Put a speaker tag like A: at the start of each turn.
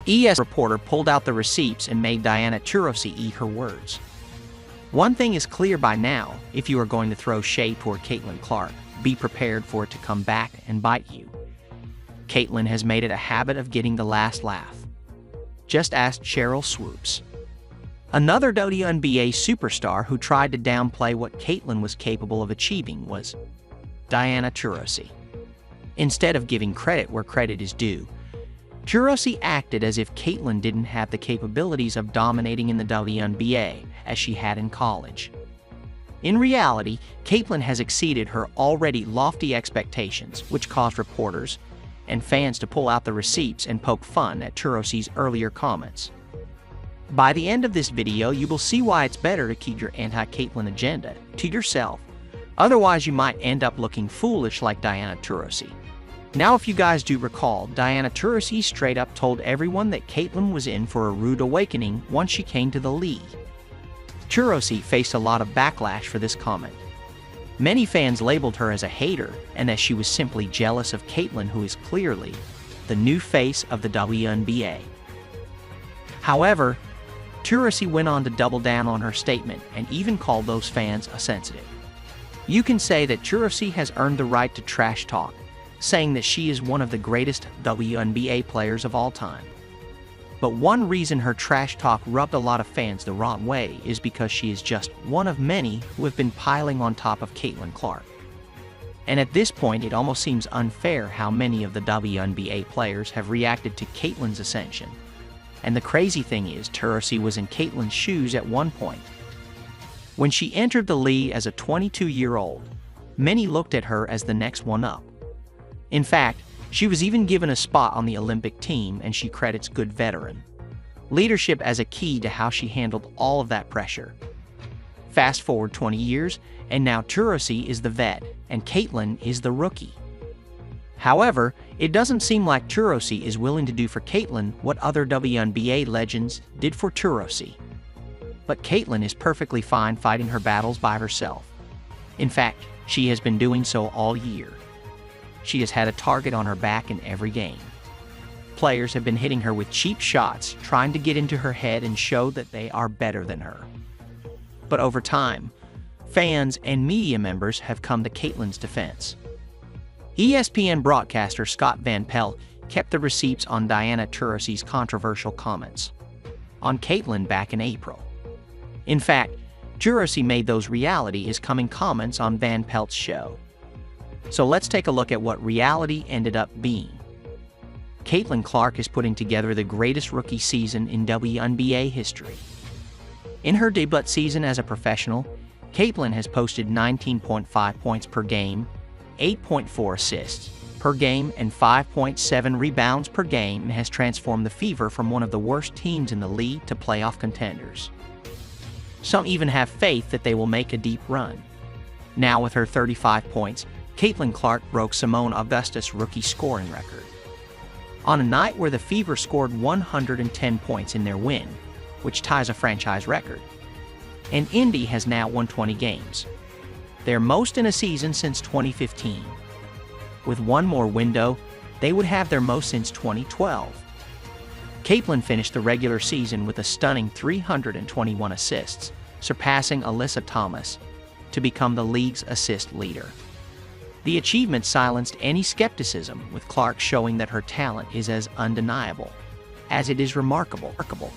A: ESPN reporter pulled out the receipts and made Diana Taurasi eat her words. One thing is clear by now: if you are going to throw shade toward Caitlin Clark, be prepared for it to come back and bite you. Caitlin has made it a habit of getting the last laugh. Just ask Cheryl Swoops. Another WNBA superstar who tried to downplay what Caitlin was capable of achieving was Diana Taurasi. Instead of giving credit where credit is due, Taurasi acted as if Caitlin didn't have the capabilities of dominating in the WNBA as she had in college. In reality, Caitlin has exceeded her already lofty expectations, which caused reporters and fans to pull out the receipts and poke fun at Taurasi's earlier comments. By the end of this video, you will see why it's better to keep your anti-Caitlin agenda to yourself. Otherwise, you might end up looking foolish like Diana Taurasi. Now, if you guys do recall, Diana Taurasi straight up told everyone that Caitlin was in for a rude awakening once she came to the league. Taurasi faced a lot of backlash for this comment. Many fans labeled her as a hater and that she was simply jealous of Caitlin, who is clearly the new face of the WNBA. However, Taurasi went on to double down on her statement and even called those fans insensitive. You can say that Taurasi has earned the right to trash talk, saying that she is one of the greatest WNBA players of all time. But one reason her trash talk rubbed a lot of fans the wrong way is because she is just one of many who have been piling on top of Caitlin Clark. And at this point, it almost seems unfair how many of the WNBA players have reacted to Caitlin's ascension. And the crazy thing is, Taurasi was in Caitlin's shoes at one point. When she entered the league as a 22-year-old, many looked at her as the next one up. In fact, she was even given a spot on the Olympic team, and she credits good veteran leadership as a key to how she handled all of that pressure. Fast forward 20 years, and now Taurasi is the vet, and Caitlin is the rookie. However, it doesn't seem like Taurasi is willing to do for Caitlin what other WNBA legends did for Taurasi. But Caitlin is perfectly fine fighting her battles by herself. In fact, she has been doing so all year. She has had a target on her back in every game. Players have been hitting her with cheap shots, trying to get into her head and show that they are better than her. But over time, fans and media members have come to Caitlin's defense. ESPN broadcaster Scott Van Pelt kept the receipts on Diana Taurasi's controversial comments on Caitlin back in April. In fact, Taurasi made those reality is coming comments on Van Pelt's show. So let's take a look at what reality ended up being. Caitlin Clark is putting together the greatest rookie season in WNBA history. In her debut season as a professional, Caitlin has posted 19.5 points per game, 8.4 assists per game, and 5.7 rebounds per game, and has transformed the Fever from one of the worst teams in the league to playoff contenders. Some even have faith that they will make a deep run. Now, with her 35 points, Caitlin Clark broke Simone Augustus' rookie scoring record. On a night where the Fever scored 110 points in their win, which ties a franchise record, and Indy has now won 20 games, their most in a season since 2015. With one more window, they would have their most since 2012. Caitlin finished the regular season with a stunning 321 assists, surpassing Alyssa Thomas to become the league's assist leader. The achievement silenced any skepticism, with Clark showing that her talent is as undeniable as it is remarkable.